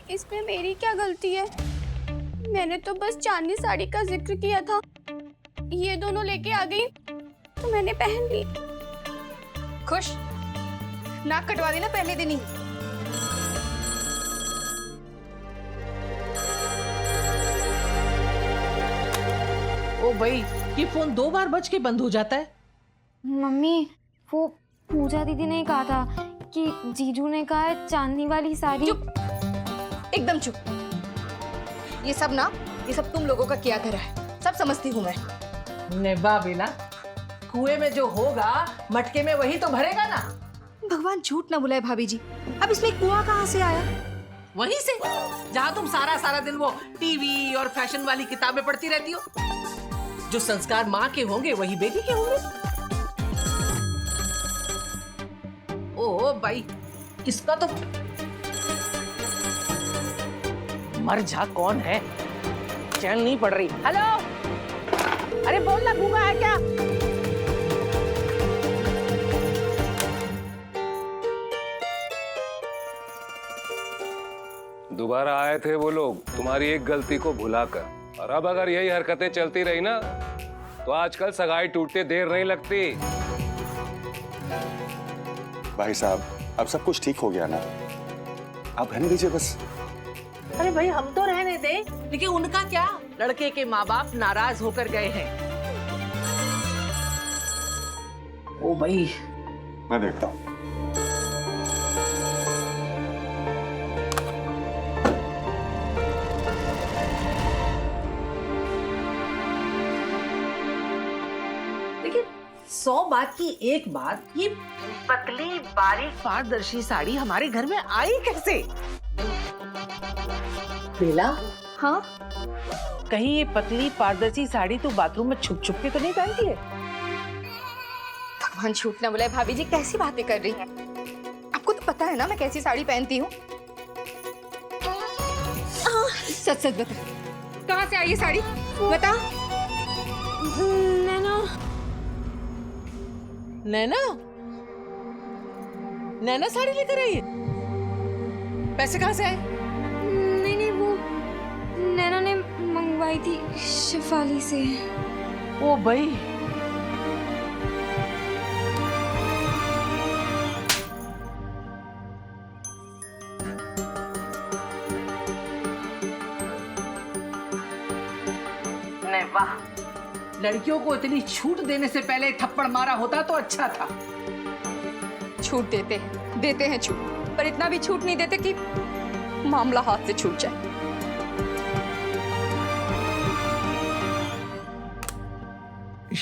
इसमें मेरी क्या गलती है? मैंने तो बस चांदनी साड़ी का जिक्र किया था। ये दोनों लेके आ गई तो मैंने पहन ली। खुश? नाक कटवा दी ना पहले दिन ही। ओ भाई, ये फोन 2 बार बज के बंद हो जाता है। मम्मी, वो पूजा दीदी ने कहा था कि जीजू ने कहा है चांदनी वाली साड़ी। चुप, एकदम चुप। ये सब तुम लोगों का किया धरा है, सब समझती हूँ मैं। नेबा बेला, कुएं में जो होगा मटके में वही तो भरेगा ना। भगवान झूठ ना बुलाए भाभी जी, अब इसमें कुआं कहाँ से आया? वहीं से जहाँ तुम सारा दिन वो टीवी और फैशन वाली किताबें पढ़ती रहती हो। जो संस्कार माँ के होंगे वही बेटी के होंगे। ओ भाई, इसका तो मर जा। कौन है? चैन नहीं पड़ रही। हेलो, अरे बोल ना, गूंगा है क्या? दोबारा आए थे वो लोग तुम्हारी एक गलती को भुलाकर, और अब अगर यही हरकतें चलती रही ना तो आजकल सगाई टूटते देर नहीं लगती। भाई साहब, अब सब कुछ ठीक हो गया ना, आप रहने दीजिए बस। अरे भाई, हम तो रहने दे, लेकिन उनका क्या? लड़के के माँ बाप नाराज होकर गए हैं। ओ भाई, मैं देखता हूँ। लेकिन 100 बात की एक बात, ये पतली बारीक पारदर्शी साड़ी हमारे घर में आई कैसे? बेला, हाँ, कहीं ये पतली पारदर्शी साड़ी तू बाथरूम में छुप छुप के तो नहीं पहनती है? भगवान झूठ ना बुलाए भाभी जी, कैसी बातें कर रही हैं? आपको तो पता है ना मैं कैसी साड़ी पहनती हूँ। सच सच बता, कहाँ से आई ये साड़ी? बता। नैना। नैना? नैना साड़ी लेकर आई है? पैसे कहाँ से आए? नहीं, वो नैना ने मंगवाई थी शिफाली से। ओ भाई, नहीं वाह, लड़कियों को इतनी छूट देने से पहले थप्पड़ मारा होता तो अच्छा था। छूट देते हैं छूट, पर इतना भी छूट नहीं देते कि मामला हाथ से छूट जाए।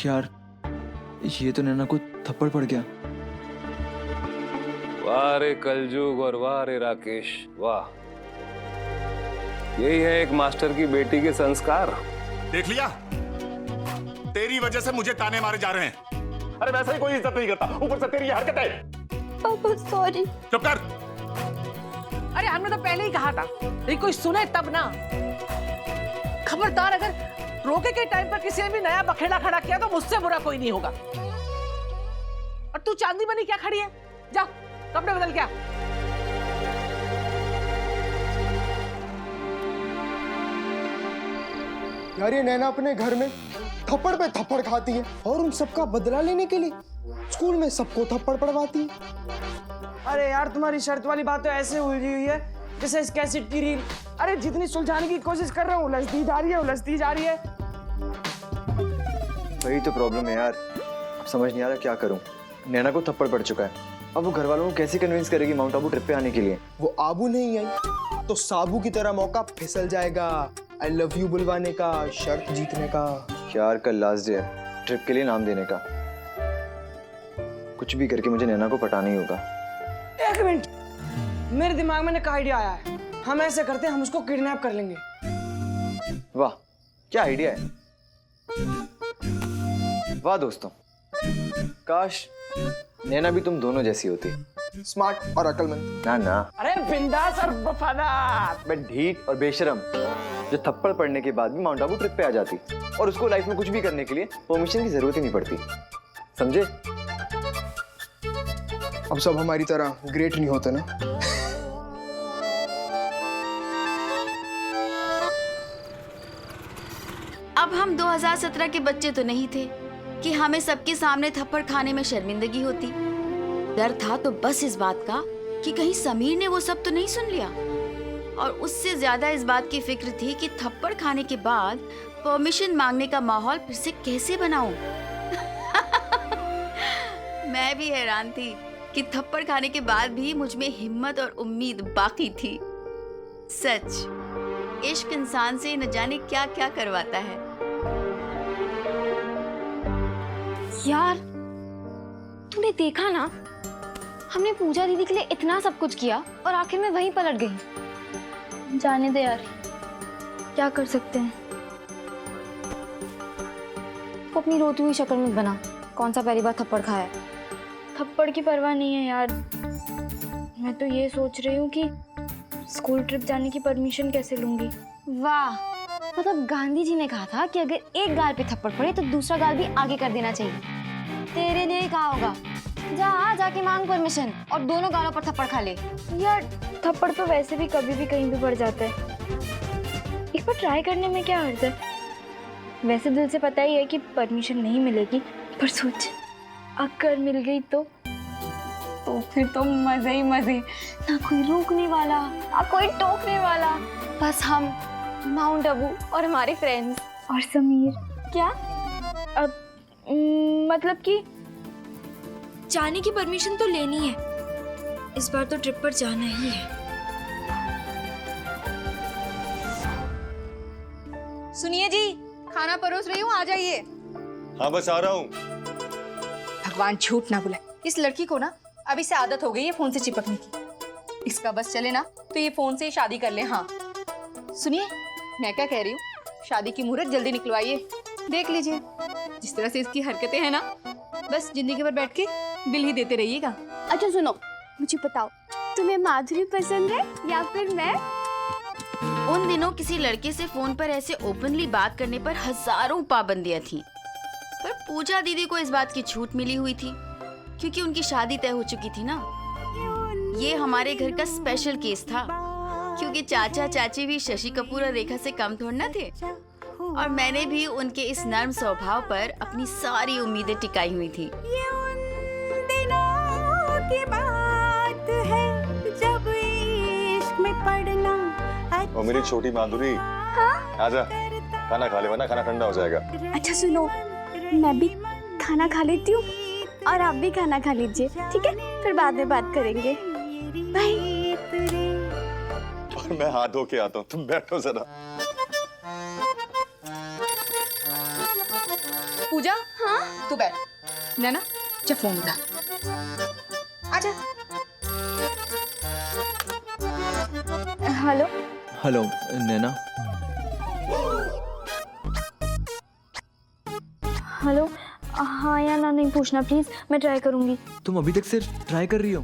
यार, ये तो नैना को थप्पड़ पड़ गया। वाह रे कलजुग और वाह रे राकेश, वाह। यही है एक मास्टर की बेटी के संस्कार। देख लिया, तेरी वजह से मुझे ताने मारे जा रहे हैं। अरे वैसे ही कोई इज्जत नहीं करता, ऊपर से तेरी ये हरकतें। पापा सॉरी। चुप कर। अरे हमने तो पहले ही कहा था, लेकिन कोई सुने तब ना। खबरदार, अगर रोके के टाइम पर किसी ने भी नया बखेड़ा खड़ा किया तो मुझसे बुरा कोई नहीं होगा। और तू चांदी बनी क्या खड़ी है? जा कपड़े बदल क्या। यार, ये नैना अपने घर में थप्पड़ पे थप्पड़ खाती है और उन सबका बदला लेने के लिए स्कूल में सबको थप्पड़ पड़वाती है। अरे यार, तुम्हारी शर्त वाली बात तो ऐसे उलझी हुई है जैसे इस कैसेट की रील। अरे जितनी सुलझाने की कोशिश कर रहा हूँ उलझती जा रही है। वही तो प्रॉब्लम है यार, अब समझ नहीं आ रहा क्या करूं। नैना को थप्पड़ पड़ चुका है, अब वो घर वालों को कैसे कन्विंस करेगी माउंट आबू ट्रिप पे आने के लिए? वो आबू नहीं आई तो साबू की तरह मौका फिसल जाएगा आई लव यू बुलवाने का, शर्त जीतने का। यार, कल लास्ट डे है ट्रिप के लिए नाम देने का। कुछ भी करके मुझे नैना को पटाना ही होगा। एक मिनट, मेरे दिमाग में एक आइडिया आया है। हम ऐसे करते हैं, हम उसको किडनैप कर लेंगे। वाह, क्या आइडिया है। वाह दोस्तों, काश नैना भी तुम दोनों जैसी होती। स्मार्ट और अकलमंद। ना ना, अरे बिंदास और वफादार। मैं ढीठ और बेशरम जो थप्पड़ पड़ने के बाद भी माउंट आबू ट्रिप पे आ जाती और उसको लाइफ में कुछ भी करने के लिए परमिशन की जरूरत ही नहीं पड़ती। समझे? अब सब हमारी तरह ग्रेट नहीं होते ना। अब हम 2017 के बच्चे तो नहीं थे कि हमें सबके सामने थप्पड़ खाने में शर्मिंदगी होती। डर था तो बस इस बात का कि कहीं समीर ने वो सब तो नहीं सुन लिया, और उससे ज्यादा इस बात की फिक्र थी कि थप्पड़ खाने के बाद परमिशन मांगने का माहौल फिर से कैसे बनाऊं। मैं भी हैरान थी कि थप्पड़ खाने के बाद भी मुझ में हिम्मत और उम्मीद बाकी थी। सच, इश्क इंसान से न जाने क्या क्या करवाता है। यार तूने देखा ना, हमने पूजा दीदी के लिए इतना सब कुछ किया और आखिर में वहीं पलट गई। जाने दे यार, क्या कर सकते हैं। वो अपनी रोती हुई शक्ल में बना, कौन सा पहली बार थप्पड़ खाया है। थप्पड़ की परवाह नहीं है यार, मैं तो ये सोच रही हूँ कि स्कूल ट्रिप जाने की परमिशन कैसे लूंगी। वाह, मतलब गांधी जी ने कहा था कि अगर एक गाल पे थप्पड़ पड़े तो दूसरा गाल भी आगे कर देना चाहिए। तेरे लिए ही कहा होगा, जाके मांग परमिशन और दोनों गालों पर थप्पड़ खा ले। यार थप्पड़ तो वैसे भी कभी भी कहीं भी पड़ जाता है, एक बार ट्राई करने में क्या हर्ज है। वैसे दिल से पता ही है कि परमिशन नहीं मिलेगी, पर सोच अगर मिल गई तो फिर तो मजे ही मजे। ना कोई रोकने वाला, ना कोई टोकने वाला, बस हम, माउंट आबू और हमारे फ्रेंड्स और समीर। क्या अब मतलब कि जाने की परमिशन तो लेनी है, इस बार तो ट्रिप पर जाना ही है। सुनिए जी, खाना परोस रही हूँ, आ जाइए। हाँ बस आ रहा हूँ। भगवान झूठ ना बुलाए, इस लड़की को ना अभी से आदत हो गई है फोन से चिपकने की। इसका बस चले ना तो ये फोन से ही शादी कर ले। हाँ सुनिए, मैं क्या कह रही हूँ, शादी की मुहूर्त जल्दी निकलवाइए। देख लीजिए जिस तरह से इसकी हरकतें हैं ना, बस जिंदगी भर बैठ के बिल ही देते रहिएगा। अच्छा सुनो, मुझे बताओ तुम्हें माधुरी पसंद है या फिर मैं? उन दिनों किसी लड़के से फोन पर ऐसे ओपनली बात करने पर हजारों पाबंदियां थी, पर पूजा दीदी को इस बात की छूट मिली हुई थी क्योंकि उनकी शादी तय हो चुकी थी ना। ये हमारे घर का स्पेशल केस था क्योंकि चाचा चाची भी शशि कपूर और रेखा से कम थोड़ा ना थे, और मैंने भी उनके इस नर्म स्वभाव पर अपनी सारी उम्मीदें टिकाई हुई थी। ये उन दिनों की बात है जब इश्क में पड़ना। और मेरी छोटी माधुरी, आजा खाना खा ले वरना खाना ठंडा हो जाएगा। अच्छा सुनो, मैं भी खाना खा लेती हूँ और आप भी खाना खा लीजिए, ठीक है? फिर बाद में बात करेंगे। बाय। और मैं हाथ धो के आता हूँ, तुम बैठो जरा। पूजा, हाँ तू बैठ। नैना जा फोन उठा, आजा। हेलो हेलो नैना। हेलो, हाँ या ना नहीं पूछना प्लीज, मैं ट्राई करूंगी। तुम अभी तक सिर्फ ट्राई कर रही हो?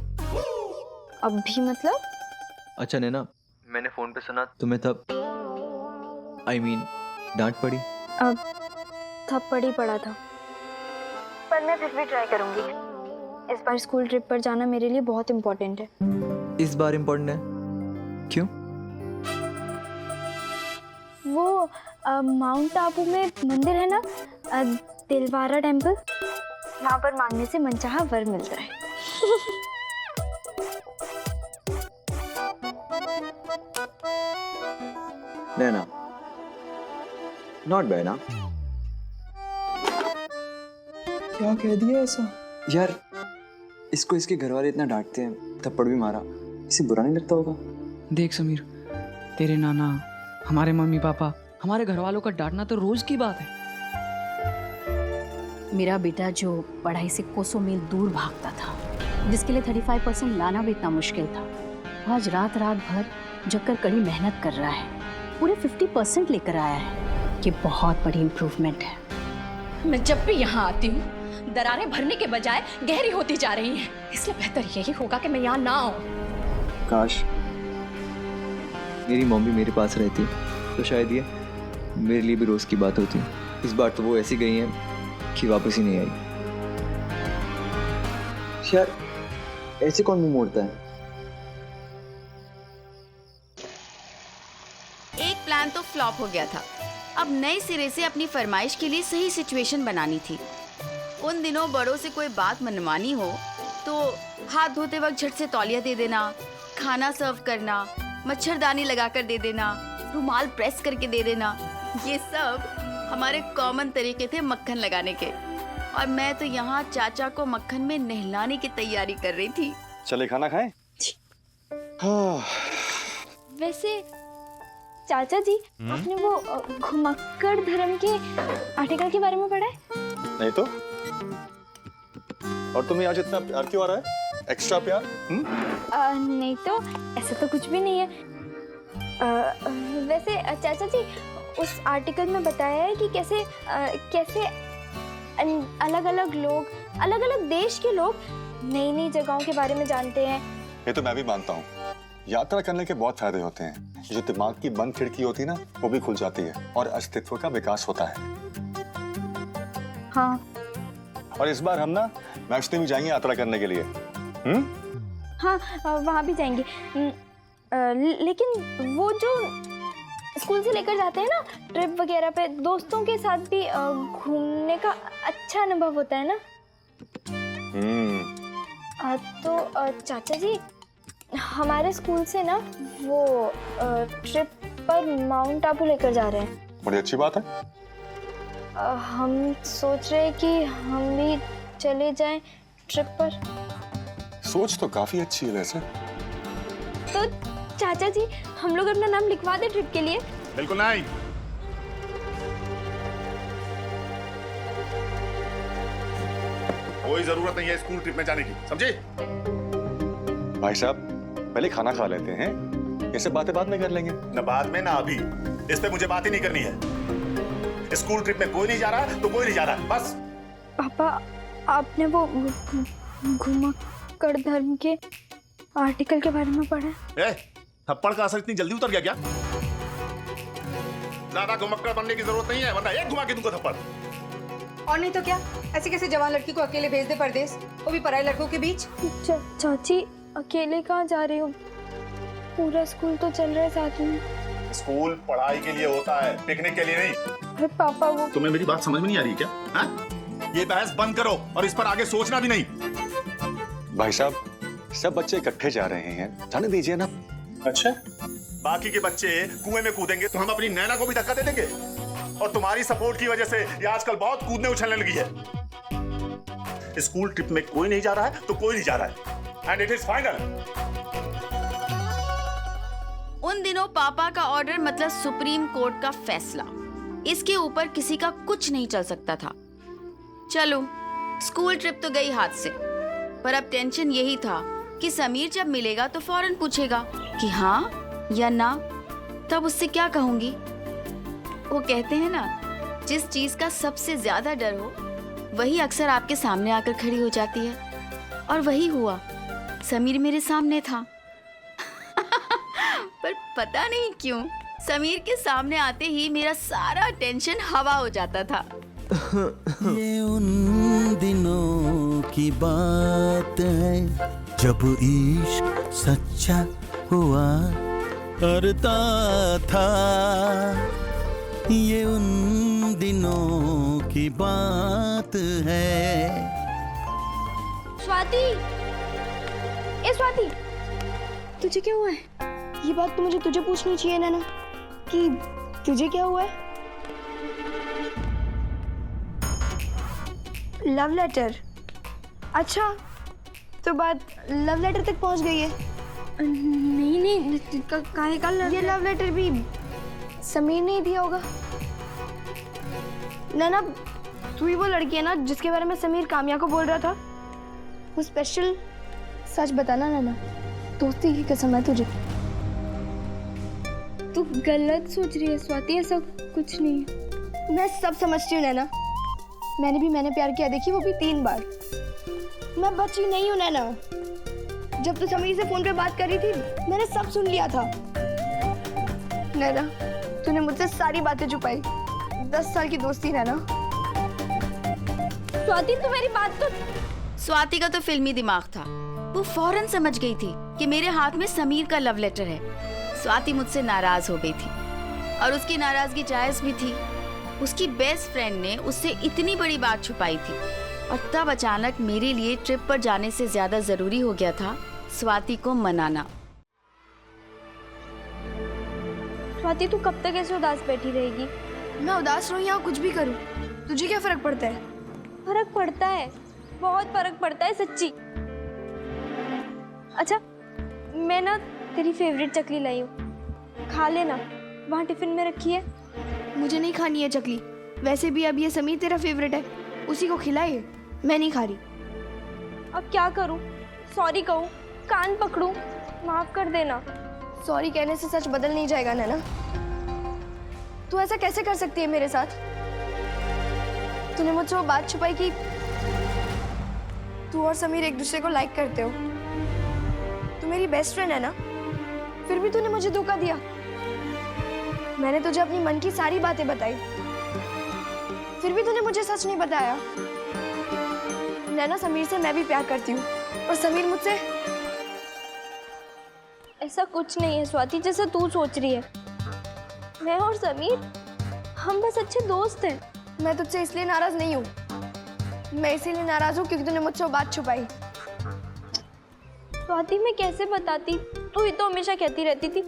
अब भी मतलब? अच्छा नैना, मैंने फोन पे सुना तुम्हें तब डांट पड़ी। अब थप्पड़ ही पड़ा था, पर मैं फिर भी ट्राई करूंगी। इस बार स्कूल ट्रिप पर जाना मेरे लिए बहुत इम्पोर्टेंट है। इस बार इम्पोर्टेंट है? क्यों? वो माउंट आबू में मंदिर है ना, दिलवारा टेम्पल, वहाँ पर मांगने से मनचाहा वर मिलता है। नैना, नॉट बैड ना? क्या कह दिया ऐसा? यार इसको इसके घर वाले इतना डांटते हैं, थप्पड़ भी मारा, इसे बुरा नहीं लगता होगा? देख समीर, तेरे नाना, हमारे मम्मी पापा, हमारे घर वालों का डांटना तो रोज की बात है। मेरा बेटा जो पढ़ाई से कोसों मील दूर भागता था, जिसके लिए 35% लाना भी इतना मुश्किल था, वो आज रात भर जगकर कड़ी मेहनत कर रहा है, पूरे 50% लेकर आया है। ये बहुत बड़ी इम्प्रूवमेंट है। मैं जब भी यहाँ आती हूँ दरारें भरने के बजाय गहरी होती जा रही हैं, इसलिए बेहतर यही होगा कि मैं यहाँ ना आऊँ। काश मेरी मम्मी मेरे पास रहती तो शायद ये मेरे लिए भी रोज की बात होती। इस बार तो वो ऐसी गई हैं कि वापस ही नहीं आई। यार ऐसे कौन मुंह मोड़ता है? एक प्लान तो फ्लॉप हो गया था, अब नए सिरे से अपनी फरमाइश के लिए सही सिचुएशन बनानी थी। उन दिनों बड़ों से कोई बात मनवानी हो तो हाथ धोते वक्त झट से तौलिया दे देना, खाना सर्व करना, मच्छरदानी लगाकर दे देना, रुमाल प्रेस करके दे देना, ये सब हमारे कॉमन तरीके थे मक्खन लगाने के। और मैं तो यहाँ चाचा को मक्खन में नहलाने की तैयारी कर रही थी। चले खाना खाएं? वैसे चाचा जी, आपने वो घुमक्कड़ धर्म के आर्टिकल के बारे में पढ़ा है? नहीं तो। और तुम्हें आज इतना प्यार क्यों आ रहा है? एक्स्ट्रा प्यार? नहीं तो, ऐसा तो कुछ भी नहीं है। वैसे चाचा जी, उस आर्टिकल में बताया है कि कैसे अलग अलग लोग, अलग अलग देश के लोग नई नई जगहों के बारे में जानते हैं। ये तो मैं भी मानता हूँ। यात्रा करने के बहुत फायदे होते हैं। जो दिमाग की बंद खिड़की होती है ना, वो भी खुल जाती है और अस्तित्व का विकास होता है। हाँ। और इस बार हम ना वैष्णो भी जाएंगे यात्रा करने के लिए। हाँ, वहाँ भी जाएंगे। लेकिन वो जो स्कूल से लेकर जाते हैं ना ट्रिप वगैरह पे, दोस्तों के साथ भी घूमने का अच्छा अनुभव होता है ना। तो चाचा जी, हमारे स्कूल से ना वो ट्रिप पर माउंट आबू लेकर जा रहे हैं। बड़ी अच्छी बात है। हम सोच रहे हैं कि हम भी चले जाएं ट्रिप पर। सोच तो काफी अच्छी है वैसे। तो चाचा जी, हम लोग अपना नाम लिखवा दें ट्रिप के लिए? बिल्कुल नहीं। कोई जरूरत नहीं है स्कूल ट्रिप में जाने की, समझे? भाई साहब, पहले खाना खा लेते हैं, ये सब बातें बाद में कर लेंगे। ना बाद में ना अभी। इस पे मुझे बात ही नहीं करनी है। स्कूल ट्रिप में कोई नहीं जा रहा तो कोई नहीं जा रहा, बस। पापा, आपने वो घुमक्कड़ धर्म के आर्टिकल के बारे में पढ़ा? थप्पड़ का असर इतनी जल्दी उतर गया क्या? ज्यादा घुमक्कड़ बनने की जरूरत नहीं है, वरना एक घुमा के दूंगा थप्पड़। और नहीं तो क्या, ऐसे कैसे जवान लड़की को अकेले भेज दे परदेश, वो भी पराई लड़कों के बीच। चाची, अकेले कहाँ जा रही हूँ? पूरा स्कूल तो चल रहा है साथ में। स्कूल पढ़ाई के लिए होता है, पिकनिक के लिए नहीं। अरे पापा, वो तुम्हें मेरी बात समझ में नहीं आ रही क्या? ये बहस बंद करो और इस पर आगे सोचना भी नहीं। भाई साहब, सब बच्चे इकट्ठे जा रहे हैं, जाने दीजिए ना। अच्छा, बाकी के बच्चे कुएं में कूदेंगे तो हम अपनी नैना को भी धक्का दे देंगे। और तुम्हारी सपोर्ट की वजह से ये आजकल बहुत कूदने उछलने लगी है। स्कूल ट्रिप में कोई नहीं जा रहा है तो कोई नहीं जा रहा है, एंड इट इज फाइनल। उन दिनों पापा का ऑर्डर मतलब सुप्रीम कोर्ट का फैसला, इसके ऊपर किसी का कुछ नहीं चल सकता था। चलो, स्कूल ट्रिप तो गई हाथ से, पर अब टेंशन यही था कि समीर जब मिलेगा तो फौरन पूछेगा कि हाँ या ना। तब उससे क्या कहूंगी? वो कहते हैं ना, जिस चीज का सबसे ज्यादा डर हो वही अक्सर आपके सामने आकर खड़ी हो जाती है। और वही हुआ, समीर मेरे सामने था। पर पता नहीं क्यों समीर के सामने आते ही मेरा सारा टेंशन हवा हो जाता था। ये उन दिनों की बात है जब इश्क सच्चा हुआ करता था। ये उन दिनों की बात है। स्वाति, ए स्वाति, तुझे क्या हुआ है? ये बात तो मुझे तुझे पूछनी चाहिए ना कि तुझे क्या हुआ है? Love letter? अच्छा, तो बात लव लेटर तक पहुंच गई है? नहीं, काहे का ये लव लेटर भी समीर ने ही दिया होगा। ना, तू ही वो लड़की है ना जिसके बारे में समीर काम्या को बोल रहा था? वो स्पेशल सच बताना ना, दोस्ती की कसम है तुझे। तू गलत सोच रही है स्वाति, ऐसा कुछ नहीं है। मैं सब समझती हूँ नैना, मैंने प्यार किया, देखी वो भी 3 बार। मैं बच्ची नहीं हूँ नैना। जब तू समीर से फोन पे बात कर रही थी मैंने सब सुन लिया था। नैना, तूने मुझसे सारी बातें छुपाई। 10 साल की दोस्ती नैना। स्वाति, तू मेरी बात तो। स्वाति का तो फिल्मी दिमाग था, वो फौरन समझ गई थी कि मेरे हाथ में समीर का लव लेटर है। स्वाति मुझसे नाराज हो गई थी। और उसकी नाराजगी जायज भी थी। उसकी बेस्ट फ्रेंड ने उससे इतनी बड़ी बात छुपाई थी और तब अचानक मेरे लिए ट्रिप पर जाने से ज्यादा जरूरी हो गया था स्वाति को मनाना। स्वाति तू कब तक ऐसे उदास बैठी रहेगी? मैं उदास रहूं या कुछ भी करूं, तुझे क्या फर्क पड़ता है? फर्क पड़ता है, बहुत फर्क पड़ता है सच्ची। अच्छा मैं ना तेरी फेवरेट चकली लाई हूँ, खा लेना, वहाँ टिफिन में रखी है। मुझे नहीं खानी है चकली, वैसे भी अब ये समीर तेरा फेवरेट है, उसी को खिलाइए, मैं नहीं खा रही। अब क्या करूँ? सॉरी कहूँ, कान पकड़ूँ? माफ कर देना। सॉरी कहने से सच बदल नहीं जाएगा नैना। तू ऐसा कैसे कर सकती है मेरे साथ? तूने मुझसे वो बात छुपाई कि तू और समीर एक दूसरे को लाइक करते हो। तू मेरी बेस्ट फ्रेंड है ना, फिर भी तूने मुझे धोखा दिया। मैंने तुझे अपनी मन की सारी बातें बताई, फिर भी तूने मुझे सच नहीं बताया। नैना समीर से मैं भी प्यार करती हूँ और समीर मुझसे। ऐसा कुछ नहीं है स्वाति जैसा तू सोच रही है। मैं और समीर हम बस अच्छे दोस्त हैं। मैं तुझसे इसलिए नाराज नहीं हूँ, मैं इसीलिए नाराज हूँ क्योंकि तूने मुझसे वो बात छुपाई। स्वाति मैं कैसे बताती, तू ही तो हमेशा कहती रहती थी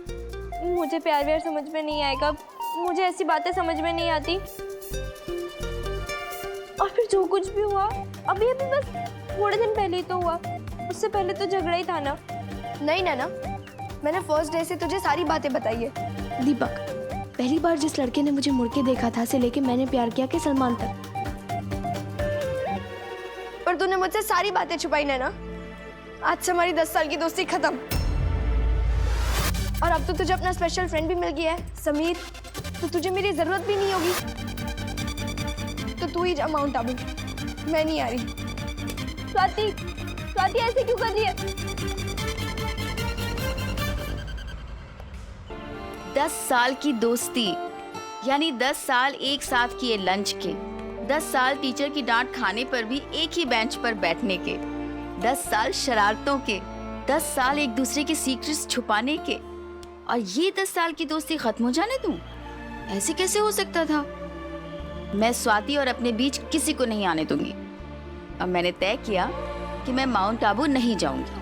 मुझे प्यार व्यार समझ में नहीं आएगा, मुझे ऐसी बातें समझ में नहीं आती। और फिर जो कुछ भी हुआ अभी अभी बस थोड़े दिन पहले ही तो हुआ, उससे पहले तो झगड़ा ही था ना। नहीं नैना, मैंने फर्स्ट डे से तुझे सारी बातें बताई है। दीपक, पहली बार जिस लड़के ने मुझे मुड़ के देखा था से लेके मैंने प्यार किया कि सलमान तक, पर तूने मुझसे सारी बातें छुपाई नैना। आज से हमारी 10 साल की दोस्ती खत्म और अब तो तुझे अपना स्पेशल फ्रेंड भी मिल गया है समीर, तो तुझे मेरी जरूरत भी नहीं होगी। तो तू ही जा माउंट आबू, मैं नहीं आ रही। स्वाति, स्वाति ऐसे क्यों कर रही है? 10 साल की दोस्ती यानी 10 साल एक साथ किए लंच के, 10 साल टीचर की डांट खाने पर भी एक ही बेंच पर बैठने के, 10 साल शरारतों के, 10 साल एक दूसरे के सीक्रेट्स छुपाने के, और ये 10 साल की दोस्ती खत्म हो जाने दूं? ऐसे कैसे हो सकता था? मैं स्वाति और अपने बीच किसी को नहीं आने दूंगी। अब मैंने तय किया कि मैं माउंट आबू नहीं जाऊंगी।